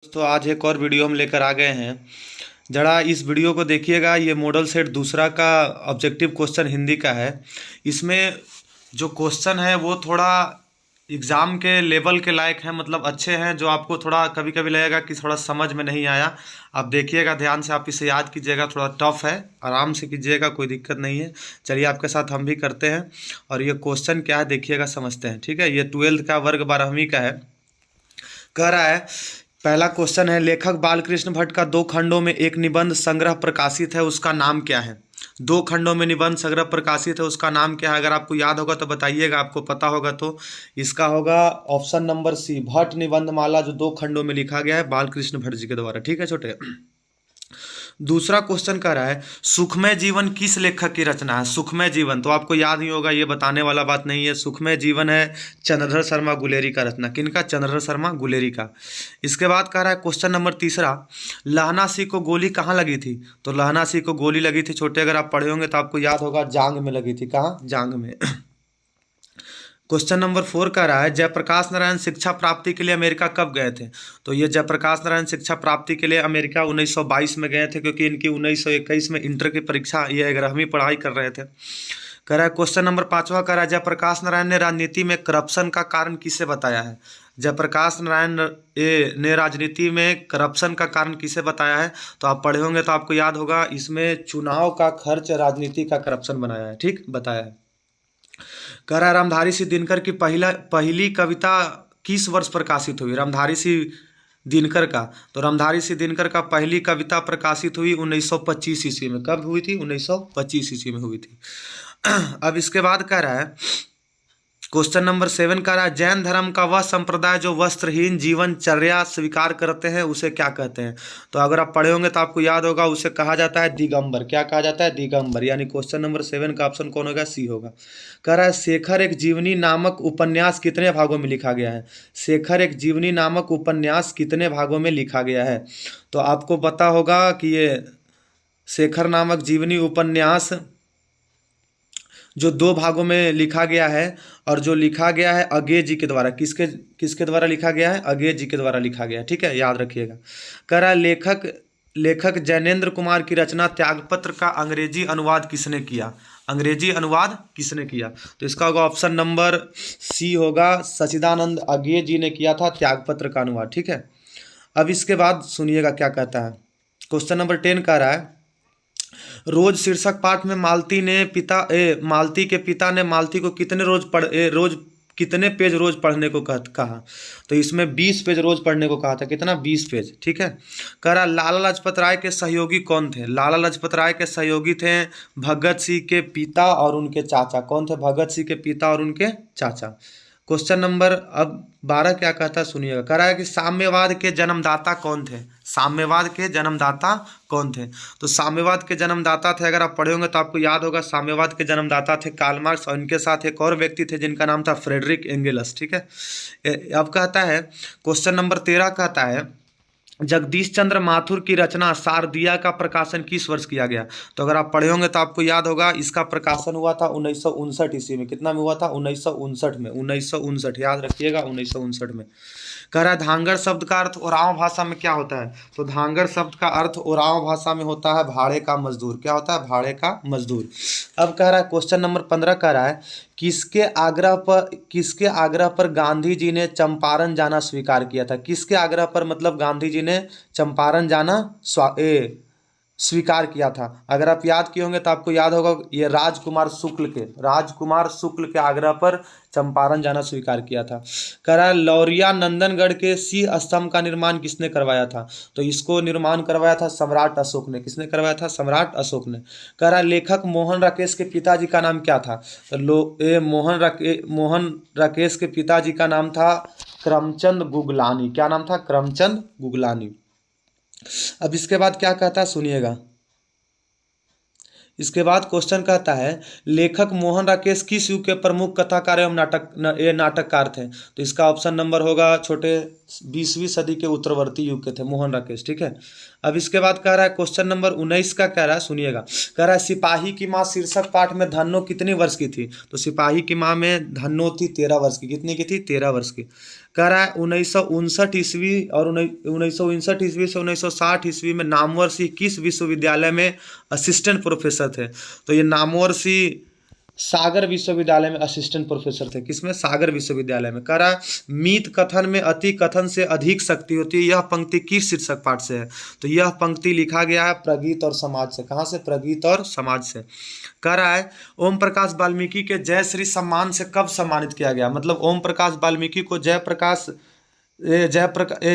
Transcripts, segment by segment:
दोस्तों आज एक और वीडियो हम लेकर आ गए हैं। जरा इस वीडियो को देखिएगा। ये मॉडल सेट दूसरा का ऑब्जेक्टिव क्वेश्चन हिंदी का है। इसमें जो क्वेश्चन है वो थोड़ा एग्ज़ाम के लेवल के लायक हैं, मतलब अच्छे हैं। जो आपको थोड़ा कभी कभी लगेगा कि थोड़ा समझ में नहीं आया, आप देखिएगा ध्यान से, आप इसे याद कीजिएगा। थोड़ा टफ है, आराम से कीजिएगा, कोई दिक्कत नहीं है। चलिए आपके साथ हम भी करते हैं। और ये क्वेश्चन क्या है देखिएगा, समझते हैं। ठीक है, ये 12th का वर्ग 12वीं का है। कह रहा है, पहला क्वेश्चन है, लेखक बालकृष्ण भट्ट का 2 खंडों में एक निबंध संग्रह प्रकाशित है, उसका नाम क्या है? 2 खंडों में निबंध संग्रह प्रकाशित है, उसका नाम क्या है? अगर आपको याद होगा तो बताइएगा, आपको पता होगा तो। इसका होगा option number C, Bhatt Nibandhmala, जो 2 खंडों में लिखा गया है बालकृष्ण भट्ट जी के द्वारा। ठीक है छोटे। दूसरा क्वेश्चन कह रहा है, सुखमय जीवन किस लेखक की रचना है? सुखमय जीवन तो आपको याद ही होगा, ये बताने वाला बात नहीं है। सुखमय जीवन है चंद्रधर शर्मा गुलेरी का रचना। किनका? चंद्रधर शर्मा गुलेरी का। इसके बाद कह रहा है क्वेश्चन नंबर तीसरा, लहना सिंह को गोली कहाँ लगी थी? तो लहना सिंह को गोली लगी थी छोटे, अगर आप पढ़े होंगे तो आपको याद होगा, जांग में लगी थी। कहाँ? जांग में। क्वेश्चन नंबर 4 का रहा है, जयप्रकाश नारायण शिक्षा प्राप्ति के लिए अमेरिका कब गए थे? तो ये जयप्रकाश नारायण शिक्षा प्राप्ति के लिए अमेरिका 1922 में गए थे, क्योंकि इनकी 1921 में इंटर की परीक्षा, ये 11वीं पढ़ाई कर रहे थे। कह रहा है क्वेश्चन नंबर 5वां कह रहा है, जयप्रकाश नारायण ने राजनीति में करप्शन का कारण किसे बताया है? जयप्रकाश नारायण ने राजनीति में करप्शन का कारण किसे बताया है? तो आप पढ़े होंगे तो आपको याद होगा, इसमें चुनाव का खर्च राजनीति का करप्शन बनाया है। ठीक, बताया है। कह रहा है, रामधारी सिंह दिनकर की पहली कविता किस वर्ष प्रकाशित हुई? रामधारी सिंह दिनकर का, तो रामधारी सिंह दिनकर का पहली कविता प्रकाशित हुई 1925 ईस्वी में। कब हुई थी? 1925 ईस्वी में हुई थी। अब इसके बाद कह रहा है क्वेश्चन नंबर 7 का रहा है, जैन धर्म का वह संप्रदाय जो वस्त्रहीन जीवनचर्या स्वीकार करते हैं उसे क्या कहते हैं? तो अगर आप पढ़े होंगे तो आपको याद होगा, उसे कहा जाता है दिगंबर। क्या कहा जाता है? दिगंबर। यानी क्वेश्चन नंबर 7 का ऑप्शन कौन होगा? सी होगा। कह रहा है, शेखर एक जीवनी नामक उपन्यास कितने भागों में लिखा गया है? शेखर एक जीवनी नामक उपन्यास कितने भागों में लिखा गया है? तो आपको पता होगा कि ये शेखर नामक जीवनी उपन्यास जो 2 भागों में लिखा गया है, और जो लिखा गया है अगेय जी के द्वारा। किसके किसके द्वारा लिखा गया है? अगेय जी के द्वारा लिखा गया है। ठीक है, याद रखिएगा। कह रहा है, लेखक जैनेन्द्र कुमार की रचना त्यागपत्र का अंग्रेजी अनुवाद किसने किया? अंग्रेजी अनुवाद किसने किया? तो इसका होगा ऑप्शन नंबर सी होगा, सच्चिदानंद अगेय जी ने किया था त्यागपत्र का अनुवाद। ठीक है। अब इसके बाद सुनिएगा क्या कहता है। क्वेश्चन नंबर 10 कह रहा है, रोज शीर्षक पाठ में मालती के पिता ने मालती को कितने पेज रोज पढ़ने को कहा? तो इसमें 20 पेज रोज पढ़ने को कहा था। कितना? 20 पेज। ठीक है। कह रहा, लाला लाजपत राय के सहयोगी कौन थे? लाला लाजपत राय के सहयोगी थे भगत सिंह के पिता और उनके चाचा। कौन थे? भगत सिंह के पिता और उनके चाचा। क्वेश्चन नंबर अब 12 क्या कहता है सुनिएगा। कह रहा है कि साम्यवाद के जन्मदाता कौन थे? साम्यवाद के जन्मदाता कौन थे? तो साम्यवाद के जन्मदाता थे, अगर आप पढ़े होंगे तो आपको याद होगा, साम्यवाद के जन्मदाता थे कार्ल मार्क्स, और इनके साथ एक और व्यक्ति थे जिनका नाम था फ्रेडरिक एंगेल्स। ठीक है। अब कहता है क्वेश्चन नंबर 13 कहता है, जगदीश चंद्र माथुर की रचना शारदिया का प्रकाशन किस वर्ष किया गया? तो अगर आप पढ़े होंगे तो आपको याद होगा, इसका प्रकाशन हुआ था 1959 ईस्वी में। कितना में हुआ था? 1959 में। 1959, याद रखिएगा, 1959 में। कह रहा है, धांगड़ शब्द का अर्थ ओरांव भाषा में क्या होता है? तो धांगड़ शब्द का अर्थ ओरांव भाषा में होता है भाड़े का मजदूर। क्या होता है? भाड़े का मजदूर। अब कह रहा है क्वेश्चन नंबर 15 कह रहा है, किसके आग्रह पर गांधी जी ने चंपारण जाना स्वीकार किया था? किसके आग्रह पर, मतलब गांधी जी ने चंपारण जाना स्वीकार किया था? अगर आप याद किए होंगे तो आपको याद होगा, ये राजकुमार शुक्ल के आग्रह पर चंपारण जाना स्वीकार किया था। कह रहा है, लौरिया नंदनगढ़ के सिंह स्तंभ का निर्माण किसने करवाया था? तो इसको निर्माण करवाया था सम्राट अशोक ने। किसने करवाया था? सम्राट अशोक ने। कह रहा है, लेखक मोहन राकेश के पिताजी का नाम क्या था? तो मोहन राकेश के पिताजी का नाम था करमचंद गुगलानी। क्या नाम था? करमचंद गुगलानी। अब इसके बाद क्या कहता है सुनिएगा। इसके बाद क्वेश्चन कहता है, लेखक मोहन राकेश किस युग के प्रमुख कथाकार एवं नाटककार थे? तो इसका ऑप्शन नंबर होगा छोटे 20वीं सदी के उत्तरवर्ती युग के थे, मोहन राकेश। ठीक है, अब इसके बाद कह रहा है क्वेश्चन नंबर 19 का कह रहा है, सुनिएगा। कह रहा है सिपाही की माँ शीर्षक पाठ में धन्नो कितनी वर्ष की थी? तो सिपाही की माँ में धन्नो थी 13 वर्ष की। कितनी की थी? 13 वर्ष की। कह रहा है 1959 ईस्वी और 1959 ईस्वी से 1960 ईस्वी में नामवर सिंह किस विश्वविद्यालय में असिस्टेंट प्रोफेसर थे? तो ये नामवर सिंह सागर विश्वविद्यालय में असिस्टेंट प्रोफेसर थे। किसमें? सागर विश्वविद्यालय में। कह रहा है मीत कथन में अति कथन से अधिक शक्ति होती है, यह पंक्ति किस शीर्षक पाठ से है? तो यह पंक्ति लिखा गया है प्रगीत और समाज से। कहाँ से? प्रगीत और समाज से। कह रहा है ओम प्रकाश वाल्मीकि के जय श्री सम्मान से कब सम्मानित किया गया? मतलब ओम प्रकाश वाल्मीकि को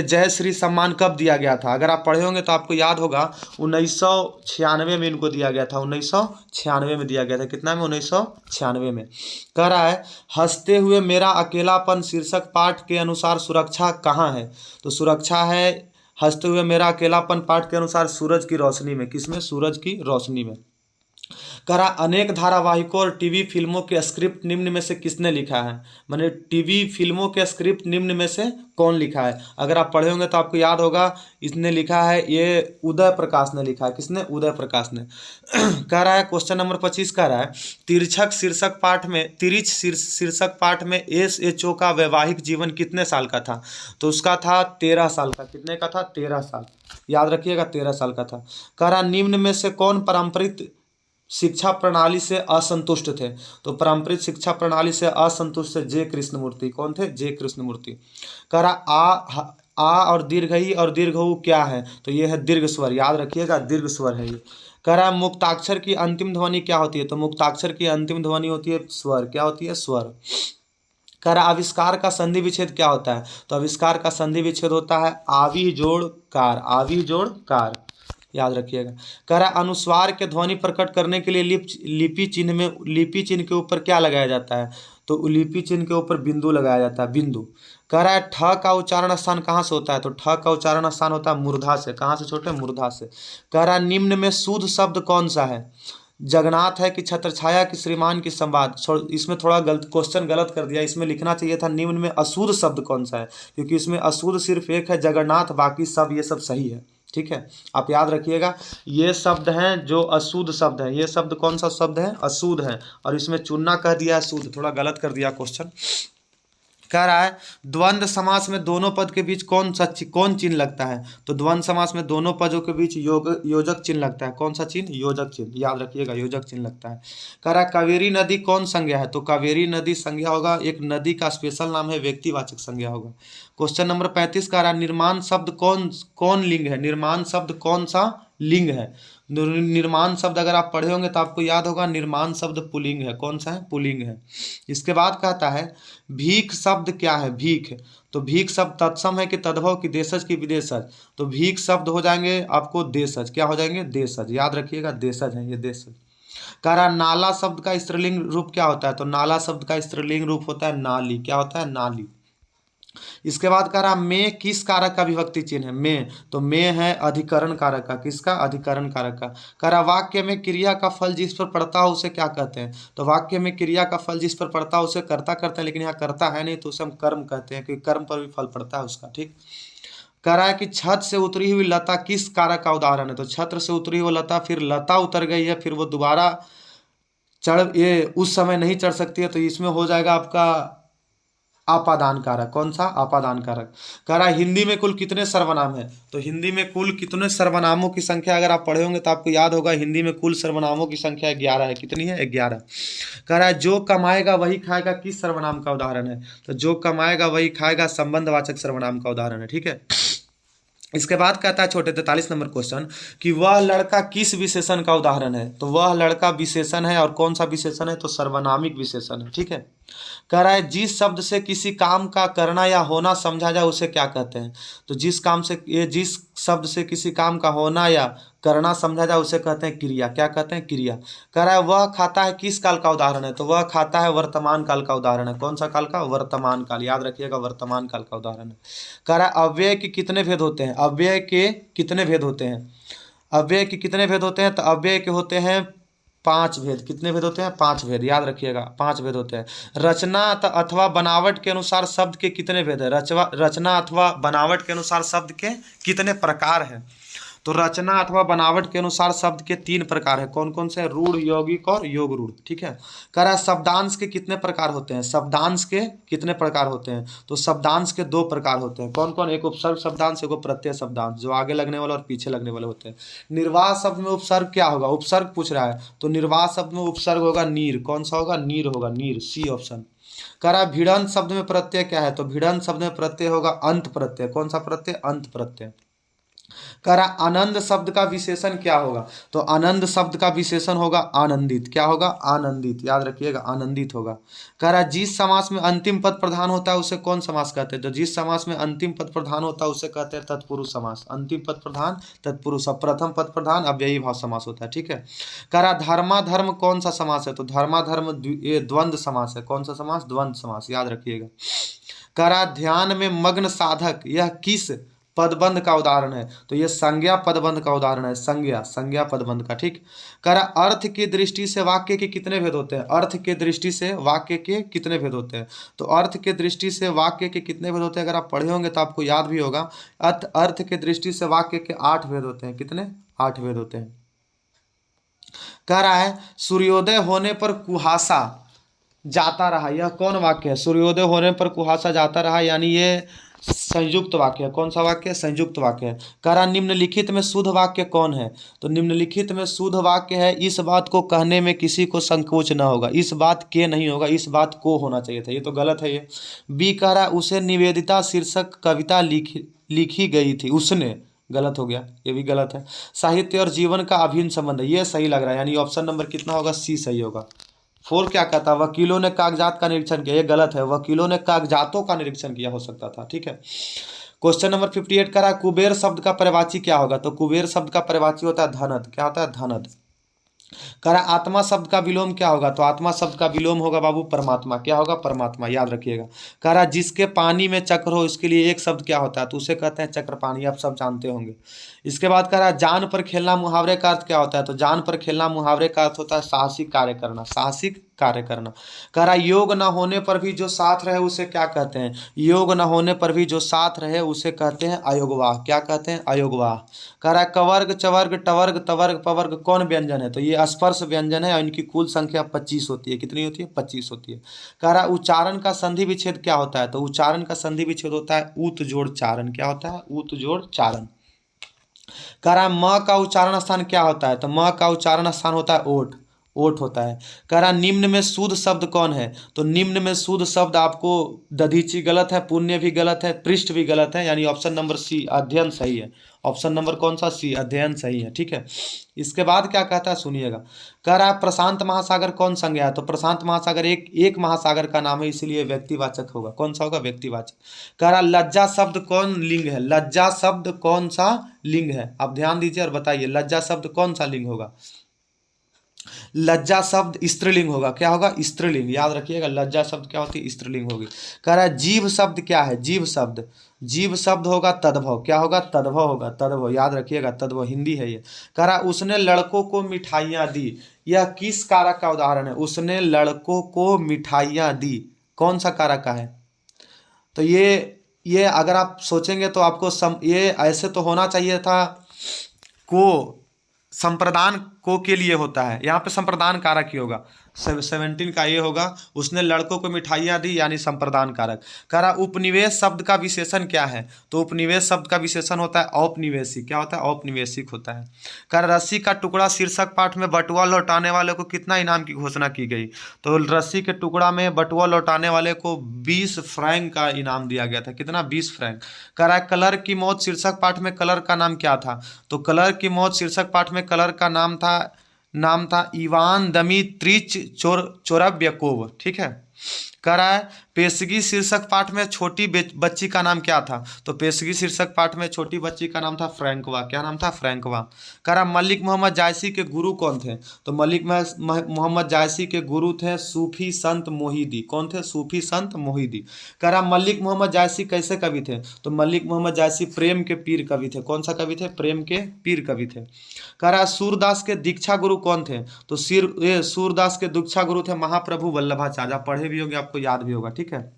जय श्री सम्मान कब दिया गया था? अगर आप पढ़े होंगे तो आपको याद होगा 1996 में इनको दिया गया था। 1996 में दिया गया था। कितना में? 1996 में। कह रहा है हंसते हुए मेरा अकेलापन शीर्षक पाठ के अनुसार सुरक्षा कहाँ है? तो सुरक्षा है हंसते हुए मेरा अकेलापन पाठ के अनुसार सूरज की रोशनी में। किसमें? सूरज की रोशनी में। कह रहा अनेक धारावाहिकों और टीवी फिल्मों के स्क्रिप्ट निम्न में से किसने लिखा है? माने टीवी फिल्मों के स्क्रिप्ट निम्न में से कौन लिखा है? अगर आप पढ़े होंगे तो आपको याद होगा, इसने लिखा है ये उदय प्रकाश ने लिखा है। किसने? उदय प्रकाश ने। कह रहा है क्वेश्चन नंबर 25 कह रहा है तिरछक शीर्षक पाठ में एस.एच.ओ का वैवाहिक जीवन कितने साल का था? तो उसका था 13 साल का। कितने का था? 13 साल। याद रखिएगा 13 साल का था। कह रहा निम्न में से कौन पारंपरिक शिक्षा प्रणाली से असंतुष्ट थे? तो पारंपरिक शिक्षा प्रणाली से असंतुष्ट थे जे कृष्णमूर्ति। कौन थे? जे कृष्णमूर्ति। कह रहा आ और दीर्घ ई और दीर्घ ऊ क्या है? तो ये है दीर्घ स्वर। याद रखिएगा दीर्घ स्वर है ये। कह रहा है मुक्ताक्षर की अंतिम ध्वनि क्या होती है? तो मुक्ताक्षर की अंतिम ध्वनि होती है स्वर। क्या होती है? स्वर। कह रहा आविष्कार का संधि विच्छेद क्या होता है? तो आविष्कार का संधि विच्छेद होता है आवि जोड़ कार। आवि जोड़ कार, याद रखिएगा। कह रहा अनुस्वार के ध्वनि प्रकट करने के लिए लिपि चिन्ह के ऊपर क्या लगाया जाता है? तो लिपि चिन्ह के ऊपर बिंदु लगाया जाता है, बिंदु। कह रहा है ठ का उच्चारण स्थान कहाँ से होता है? तो ठ का उच्चारण स्थान होता है मूर्धा से। कहाँ से छोटे? मूर्धा से। कह रहा है निम्न में शुद्ध शब्द कौन सा है? जगन्नाथ है कि छत्रछाया कि श्रीमान की संवाद? इसमें थोड़ा गलत क्वेश्चन गलत कर दिया। इसमें लिखना चाहिए था निम्न में अशुद्ध शब्द कौन सा है, क्योंकि इसमें अशुद्ध सिर्फ एक है जगन्नाथ, बाकी सब ये सब सही है। ठीक है, आप याद रखिएगा ये शब्द हैं जो अशुद्ध शब्द है। ये शब्द कौन सा शब्द है? अशुद्ध है। और इसमें चुनना कह दिया है शुद्ध, थोड़ा गलत कर दिया क्वेश्चन। कह रहा है द्वंद्व समास में दोनों पद के बीच कौन चिन्ह लगता है? तो द्वंद्व समास में दोनों पदों के बीच योजक चिन्ह लगता है। कौन सा चिन्ह? योजक चिन्ह। याद रखिएगा योजक चिन्ह लगता है। कह रहा है कावेरी नदी कौन संज्ञा है? तो कावेरी नदी संज्ञा होगा, एक नदी का स्पेशल नाम है, व्यक्तिवाचक संज्ञा होगा। क्वेश्चन नंबर 35 कह रहा है निर्माण शब्द कौन लिंग है? निर्माण शब्द कौन सा लिंग है? निर्माण शब्द अगर आप पढ़े होंगे तो आपको याद होगा निर्माण शब्द पुल्लिंग है। कौन सा है? पुल्लिंग है। इसके बाद कहता है भीख शब्द क्या है? भीख, तो भीख शब्द तत्सम है कि तद्भव की देशज की विदेशज? तो भीख शब्द हो जाएंगे आपको देशज। क्या हो जाएंगे? देशज। याद रखिएगा देशज है ये, देशज। कह रहा नाला शब्द का स्त्रीलिंग रूप क्या होता है? तो नाला शब्द का स्त्रीलिंग रूप होता है नाली। क्या होता है? नाली। इसके बाद कह रहा में किस कारक का विभक्ति चिन्ह है? में, तो में है अधिकरण कारक का। किसका? अधिकरण कारक का। कह रहा वाक्य में क्रिया का फल जिस पर पड़ता हो उसे क्या कहते हैं? तो वाक्य में क्रिया का फल जिस पर पड़ता हो उसे कर्ता कहते हैं, लेकिन यहाँ कर्ता है नहीं तो उसे हम कर्म कहते हैं, क्योंकि कर्म पर भी फल पड़ता है उसका। ठीक। कह रहा है कि छत से उतरी हुई लता किस कारक का उदाहरण है? तो छत्र से उतरी हुई लता, फिर लता उतर गई है, फिर वो दोबारा ये उस समय नहीं चढ़ सकती है, तो इसमें हो जाएगा आपका आपादान कारक। कौन सा? आपादान कारक। कह रहा है हिंदी में कुल कितने सर्वनाम हैं? तो हिंदी में कुल कितने सर्वनामों की संख्या अगर आप पढ़े होंगे तो आपको याद होगा हिंदी में कुल सर्वनामों की संख्या 11 है। कितनी है? 11। कह रहा है जो कमाएगा वही खाएगा किस सर्वनाम का उदाहरण है? तो जो कमाएगा वही खाएगा संबंधवाचक सर्वनाम का उदाहरण है। ठीक है। इसके बाद कहता है छोटे 43 नंबर क्वेश्चन कि वह लड़का किस विशेषण का उदाहरण है? तो वह लड़का विशेषण है, और कौन सा विशेषण है? तो सर्वनामिक विशेषण है। ठीक है। कह रहा है जिस शब्द से किसी काम का करना या होना समझा जाए उसे क्या कहते हैं? तो जिस शब्द से किसी काम का होना या करना समझा जाए उसे कहते हैं क्रिया। क्या कहते हैं? क्रिया। कह रहा है वह खाता है किस काल का उदाहरण है? तो वह खाता है वर्तमान काल का उदाहरण है। कौन सा काल का? वर्तमान काल। याद रखिएगा वर्तमान काल का उदाहरण है। कह रहा है अव्यय के कितने भेद होते हैं? अव्यय के कितने भेद होते हैं? अव्यय के कितने भेद होते हैं? तो अव्यय के होते हैं 5 भेद। कितने भेद होते हैं? 5 भेद, याद रखिएगा 5 भेद होते हैं। रचना अथवा बनावट के अनुसार शब्द के कितने भेद है? रचना अथवा बनावट के अनुसार शब्द के कितने प्रकार हैं? तो रचना अथवा बनावट के अनुसार शब्द के 3 प्रकार है। कौन कौन से? रूढ़, यौगिक और योग रूढ़। ठीक है। कह रहा है शब्दांश के कितने प्रकार होते हैं? शब्दांश के कितने प्रकार होते हैं? तो शब्दांश के 2 प्रकार होते हैं। कौन कौन? एक उपसर्ग शब्दांश, एक प्रत्यय शब्दांश, जो आगे लगने वाले और पीछे लगने वाले होते हैं। निर्वाह शब्द में उपसर्ग क्या होगा? उपसर्ग पूछ रहा है, तो निर्वाह शब्द में उपसर्ग होगा नीर। कौन सा होगा? नीर होगा, नीर, सी ऑप्शन। कह रहा है भिड़ंत शब्द में प्रत्यय क्या है? तो भिड़ंत शब्द में प्रत्यय होगा अंत प्रत्यय। कौन सा प्रत्यय? अंत प्रत्यय। कह रहा आनंद शब्द का विशेषण क्या होगा? तो आनंद शब्द का विशेषण होगा आनंदित। क्या होगा? आनंदित, याद रखिएगा, आनंदित होगा। कह रहा जिस समास में अंतिम पद प्रधान होता है उसे कौन समास कहते हैं? तो जिस समास में अंतिम पद प्रधान होता है उसे कहते हैं तत्पुरुष समास। अंतिम पद प्रधान, तत्पुरुष। अब प्रथम पद प्रधान अव्ययी भाव समास होता है। ठीक है। कह रहा धर्माधर्म कौन सा समास है? तो धर्माधर्म ये द्वंद्व समास है। कौन सा समास? द्वंद्व समास, याद रखिएगा। कह रहा ध्यान में मग्न साधक यह किस पदबंध का उदाहरण है? तो ये संज्ञा पदबंध का उदाहरण है। संज्ञा पदबंध का। ठीक। कह रहा अर्थ की दृष्टि से वाक्य के कितने भेद होते हैं? अर्थ के दृष्टि से वाक्य के कितने भेद होते हैं? तो अर्थ के दृष्टि से वाक्य के कितने भेद होते हैं? अगर आप पढ़े होंगे तो आपको याद भी होगा। अर्थ के दृष्टि से वाक्य के 8 भेद होते हैं। कितने? 8 भेद होते हैं। कह रहा है सूर्योदय होने पर कुहासा जाता रहा, यह कौन वाक्य है? सूर्योदय होने पर कुहासा जाता रहा, यानी ये संयुक्त वाक्य है। कौन सा वाक्य है? संयुक्त वाक्य है। कह रहा निम्नलिखित में शुद्ध वाक्य कौन है? तो निम्नलिखित में शुद्ध वाक्य है इस बात को कहने में किसी को संकोच न होगा। इस बात के नहीं होगा, इस बात को होना चाहिए था। ये तो गलत है ये। बी कह रहा उसे निवेदिता शीर्षक कविता लिखी गई थी। उसने, गलत हो गया, ये भी गलत है। साहित्य और जीवन का अभिन्न संबंध है, ये सही लग रहा है, यानी ऑप्शन नंबर कितना होगा? सी सही होगा। 4 क्या कहता? वकीलों ने कागजात का निरीक्षण किया, ये गलत है। वकीलों ने कागजातों का निरीक्षण किया हो सकता था। ठीक है। क्वेश्चन नंबर 58 करा कुबेर शब्द का परिवाची क्या होगा? तो कुबेर शब्द का परिवाची होता है धनद। क्या होता है? धनद। कह रहा आत्मा शब्द का विलोम क्या होगा? तो आत्मा शब्द का विलोम होगा बाबू परमात्मा। क्या होगा? परमात्मा, याद रखिएगा। कह रहा जिसके पानी में चक्र हो इसके लिए एक शब्द क्या होता है? तो उसे कहते हैं चक्रपाणी, आप सब जानते होंगे। इसके बाद कह रहा जान पर खेलना मुहावरे का अर्थ क्या होता है? तो जान पर खेलना मुहावरे का अर्थ होता है साहसिक कार्य करना। साहसिक कार्य करना। कह रहा योग न होने पर भी जो साथ रहे उसे क्या कहते हैं? योग न होने पर भी जो साथ रहे उसे कहते हैं अयोगवाह। क्या कहते हैं? अयोगवाह। कह रहा कवर्ग, चवर्ग, टवर्ग, तवर्ग, पवर्ग कौन व्यंजन है? तो ये स्पर्श व्यंजन है और इनकी कुल संख्या 25 होती है। कितनी होती है? 25 होती है। कह रहा उच्चारण का संधि विच्छेद क्या होता है? तो उच्चारण का संधि विच्छेद होता है ऊत जोड़ चारण। क्या होता है? ऊत जोड़ चारण। कह रहा म का उच्चारण स्थान क्या होता है? तो म का उच्चारण स्थान होता है ओठ। ओठ होता है। कह रहा निम्न में शुद्ध शब्द कौन है? तो निम्न में शुद्ध शब्द आपको दधीची गलत है, पुण्य भी गलत है, पृष्ठ भी गलत है, यानी ऑप्शन नंबर सी अध्ययन सही है। ऑप्शन नंबर कौन सा? सी अध्ययन सही है। ठीक है। इसके बाद क्या कहता है सुनिएगा। कह रहा है प्रशांत महासागर कौन संज्ञा है? तो प्रशांत महासागर एक महासागर का नाम है, इसलिए व्यक्तिवाचक होगा। कौन सा होगा? व्यक्तिवाचक। कह रहा लज्जा शब्द कौन लिंग है? लज्जा शब्द कौन सा लिंग है? आप ध्यान दीजिए और बताइए लज्जा शब्द कौन सा लिंग होगा? लज्जा शब्द स्त्रीलिंग होगा। क्या होगा? स्त्रीलिंग, याद रखिएगा। लज्जा शब्द क्या होती है? स्त्रीलिंग होगी। कह रहा है जीव शब्द क्या है? जीव शब्द होगा तद्भव। क्या होगा? तद्भव होगा। तद्भव, याद रखिएगा, तद्भव हिंदी है ये। कह रहा उसने लड़कों को मिठाइयाँ दी, यह किस कारक का उदाहरण है? उसने लड़कों को मिठाइयाँ दी, कौन सा कारक का है? तो ये अगर आप सोचेंगे तो आपको ये ऐसे तो होना चाहिए था को संप्रदान को के लिए होता है, यहाँ पे संप्रदान कारक ही होगा। 17 का ये होगा उसने लड़कों को मिठाइयाँ दी, यानी संप्रदान कारक। कह रहा उपनिवेश शब्द का विशेषण क्या है? तो उपनिवेश शब्द का विशेषण होता है औपनिवेशिक। क्या होता है? औपनिवेशिक होता है। कह रहा रस्सी का टुकड़ा शीर्षक पाठ में बटुआ लौटाने वाले को कितना इनाम की घोषणा की गई? तो रस्सी के टुकड़ा में बटुआ लौटाने वाले को 20 फ्रैंक का इनाम दिया गया था। कितना? 20 फ्रैंक। कह रहा है कलर की मौत शीर्षक पाठ में कलर का नाम क्या था? तो कलर की मौत शीर्षक पाठ में कलर का नाम था इवान दमित्रिच चोरब्यकोव। ठीक है। कह रहा है पेशगी शीर्षक पाठ में छोटी बच्ची का नाम क्या था? तो पेशगी शीर्षक पाठ में छोटी बच्ची का नाम था फ्रैंकवा। क्या नाम था? फ्रैंकवा। कह रहा मलिक मोहम्मद जायसी के गुरु कौन थे? तो मलिक मोहम्मद जायसी के गुरु थे सूफी संत मोहिदी। कौन थे? सूफी संत मोहिदी। कह रहा मलिक मोहम्मद जायसी कैसे कवि थे? तो मलिक मोहम्मद जायसी प्रेम के पीर कवि थे। कौन सा कवि थे? प्रेम के पीर कवि थे। कह रहा सूरदास के दीक्षा गुरु कौन थे? तो सूरदास के दीक्षा गुरु थे महाप्रभु वल्लभाचार्य। आप पढ़े भी होंगे, आपको याद भी होगा, ठीक है।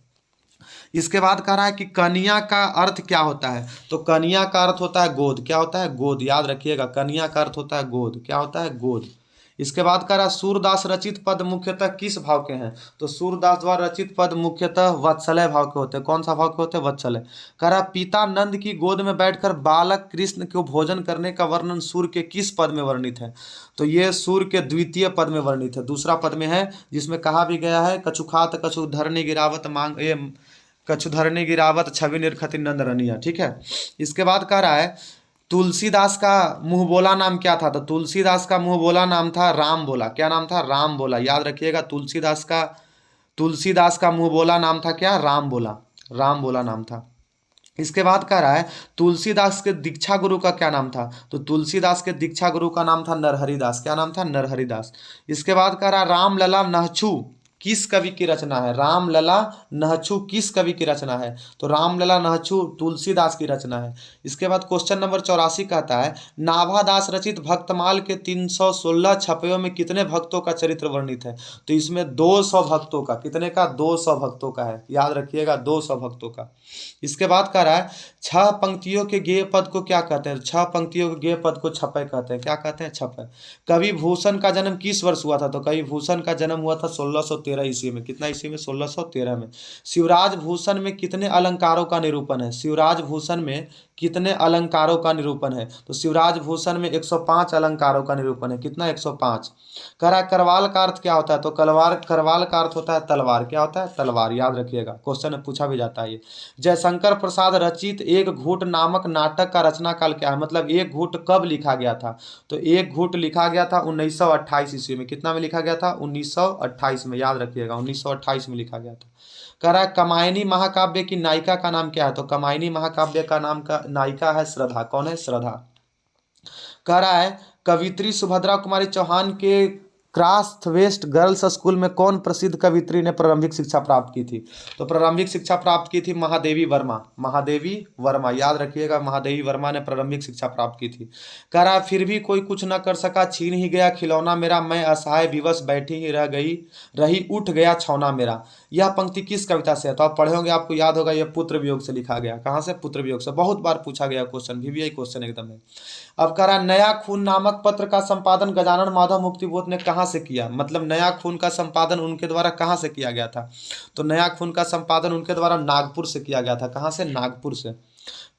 इसके बाद कह रहा है कि कन्या का अर्थ क्या होता है? तो कन्या का अर्थ होता है गोद। क्या होता है? गोद। याद रखिएगा, कन्या का अर्थ होता है गोद। क्या होता है? गोद। इसके बाद कह रहा सूरदास रचित पद मुख्यतः किस भाव के हैं? तो सूरदास द्वारा रचित पद मुख्यतः वत्सलय भाव के होते हैं। कौन सा भाव के होते हैं? वत्सलय। कह रहा पिता नंद की गोद में बैठकर बालक कृष्ण को भोजन करने का वर्णन सूर्य के किस पद में वर्णित है? तो ये सूर्य के द्वितीय पद में वर्णित है, दूसरा पद में है, जिसमें कहा भी गया है कछुखात कछु धरनी गिरावत मांग ये कछुधरनी गिरावत छवि निरखति नंद रनिया। ठीक है। इसके बाद कह रहा है तुलसीदास का मुंह बोला नाम क्या था? तो तुलसीदास का मुंह बोला नाम था राम बोला। क्या नाम था? राम बोला। याद रखिएगा, तुलसीदास का मुंह बोला नाम था क्या? राम बोला। राम बोला नाम था। इसके बाद कह रहा है तुलसीदास के दीक्षा गुरु का क्या नाम था? तो तुलसीदास के दीक्षा गुरु का नाम था नरहरिदास। क्या नाम था? नरहरिदास। इसके बाद कह रहा है रामलला नहछू किस कवि की रचना है? रामलला नहछू किस कवि की रचना है? तो रामलला नहछू तुलसीदास की रचना है। इसके बाद क्वेश्चन नंबर 84 कहता है नाभादास रचित भक्तमाल के 316 छपयों में कितने भक्तों का चरित्र वर्णित है? तो इसमें 200 भक्तों का। कितने का? 200 भक्तों का है। याद रखिएगा, 200 भक्तों का। इसके बाद कह रहा है 6 पंक्तियों के गेय पद को क्या कहते हैं? 6 पंक्तियों के गेय पद को छपय कहते हैं। क्या कहते हैं? छपय। कवि भूषण का जन्म किस वर्ष हुआ था? तो कवि भूषण का जन्म हुआ था 1613 ईस्वी में। कितना ईस्वी में? 1613 में। शिवराज भूषण में कितने अलंकारों का निरूपण है? शिवराज भूषण में कितने अलंकारों का निरूपण है? तो शिवराज भूषण में 105 अलंकारों का निरूपण है। कितना? 105। कह रहा करवाल का अर्थ क्या होता है? तो करवाल का अर्थ होता है तलवार। क्या होता है? तलवार। याद रखिएगा, क्वेश्चन में पूछा भी जाता है ये। जयशंकर प्रसाद रचित एक घूट नामक नाटक का रचना काल क्या है? मतलब एक घूट कब लिखा गया था? तो एक घूट लिखा गया था 1928 ईस्वी में। कितना में लिखा गया था? 1928 में। याद रखिएगा, 1928 में लिखा गया था। कह रहा है कामायनी महाकाव्य की नायिका का नाम क्या है? तो कामायनी महाकाव्य का नाम का नायिका है श्रद्धा। कौन है? श्रद्धा। कह रहा है कवित्री सुभद्रा कुमारी चौहान के क्रास वेस्ट गर्ल्स स्कूल में कौन प्रसिद्ध कवित्री ने प्रारंभिक शिक्षा प्राप्त की थी? तो प्रारंभिक शिक्षा प्राप्त की थी महादेवी वर्मा। महादेवी वर्मा। याद रखिएगा, महादेवी वर्मा ने प्रारंभिक शिक्षा प्राप्त की थी। कह रहा फिर भी कोई कुछ न कर सका, छीन ही गया खिलौना मेरा, मैं असहाय विवश बैठी ही रही उठ गया छौना मेरा। यह पंक्ति किस कविता से है? तो आप पढ़े होंगे, आपको याद होगा, यह पुत्र वियोग से लिखा गया। कहाँ से? पुत्र वियोग से। बहुत बार पूछा गया क्वेश्चन, VVI क्वेश्चन एकदम है। अब कह रहा नया खून नामक पत्र का संपादन गजानन माधव मुक्तिबोध ने कहाँ से किया? मतलब नया खून का संपादन उनके द्वारा कहाँ से किया गया था? तो नया खून का संपादन उनके द्वारा नागपुर से किया गया था। कहाँ से? नागपुर से।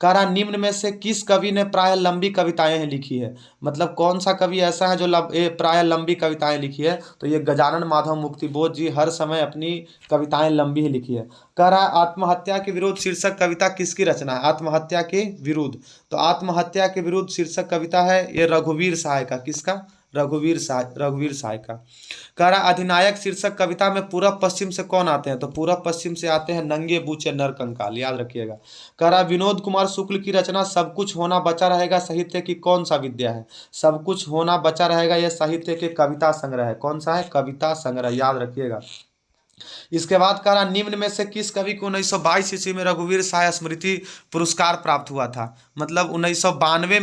कह रहा निम्न में से किस कवि ने प्राय लंबी कविताएं लिखी है? मतलब कौन सा कवि ऐसा है जो प्राय लंबी कविताएं लिखी है? तो ये गजानन माधव मुक्तिबोध जी हर समय अपनी कविताएं लंबी ही लिखी है। कह रहा है आत्महत्या के विरुद्ध शीर्षक कविता किसकी रचना है? आत्महत्या के विरुद्ध। तो आत्महत्या के विरुद्ध शीर्षक कविता है ये रघुवीर सहाय का। किसका? रघुवीर सहाय का। कह रहा अधिनायक शीर्षक कविता में पूरब पश्चिम से कौन आते हैं? तो पूरब पश्चिम से आते हैं नंगे बूचे नर कंकाल। याद रखिएगा। कह रहा विनोद कुमार शुक्ल की रचना सब कुछ होना बचा रहेगा साहित्य की कौन सा विद्या है? सब कुछ होना बचा रहेगा यह साहित्य के कविता संग्रह है। कौन सा है? कविता संग्रह। याद रखिएगा। इसके बाद कह रहा निम्न में से किस कवि को 1922 ईस्वी में रघुवीर सहाय स्मृति पुरस्कार प्राप्त हुआ था? मतलब 1992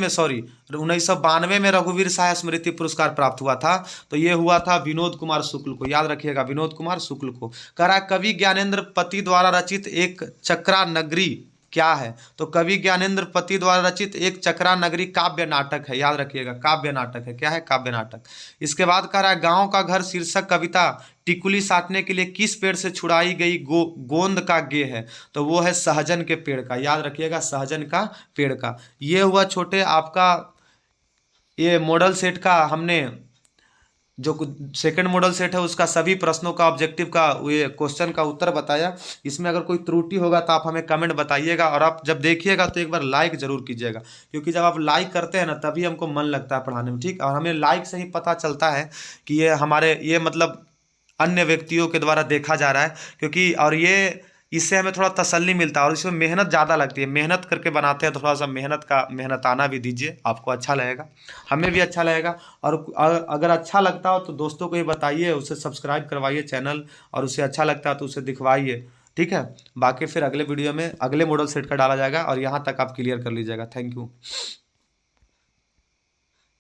में रघुवीर सहाय स्मृति पुरस्कार प्राप्त हुआ था। तो ये हुआ था विनोद कुमार शुक्ल को। याद रखिएगा, विनोद कुमार शुक्ल को। कह रहा कवि ज्ञानेंद्र पति द्वारा रचित एक चक्रा नगरी क्या है? तो कवि ज्ञानेंद्र पति द्वारा रचित एक चक्रा नगरी काव्य नाटक है। याद रखिएगा, काव्य नाटक है। क्या है? काव्य नाटक। इसके बाद कह रहा है गांव का घर शीर्षक कविता टिकुली साटने के लिए किस पेड़ से छुड़ाई गई गोंद का गे है? तो वो है सहजन के पेड़ का। याद रखिएगा, सहजन का पेड़ का। ये हुआ छोटे आपका ये मॉडल सेट का हमने जो सेकंड मॉडल सेट है उसका सभी प्रश्नों का ऑब्जेक्टिव का ये क्वेश्चन का उत्तर बताया। इसमें अगर कोई त्रुटि होगा तो आप हमें कमेंट बताइएगा, और आप जब देखिएगा तो एक बार लाइक जरूर कीजिएगा, क्योंकि जब आप लाइक करते हैं ना तभी हमको मन लगता है पढ़ाने में। ठीक, और हमें लाइक से ही पता चलता है कि ये हमारे ये मतलब अन्य व्यक्तियों के द्वारा देखा जा रहा है, क्योंकि और ये इससे हमें थोड़ा तसल्ली मिलता है और इसमें मेहनत ज़्यादा लगती है, मेहनत करके बनाते हैं तो थोड़ा सा मेहनताना भी दीजिए, आपको अच्छा लगेगा, हमें भी अच्छा लगेगा। और अगर अच्छा लगता हो तो दोस्तों को ही बताइए, उसे सब्सक्राइब करवाइए चैनल, और उसे अच्छा लगता है तो उसे दिखवाइए, ठीक है। बाकी फिर अगले वीडियो में अगले मॉडल सेट का डाला जाएगा, और यहाँ तक आप क्लियर कर लीजिएगा। Thank you.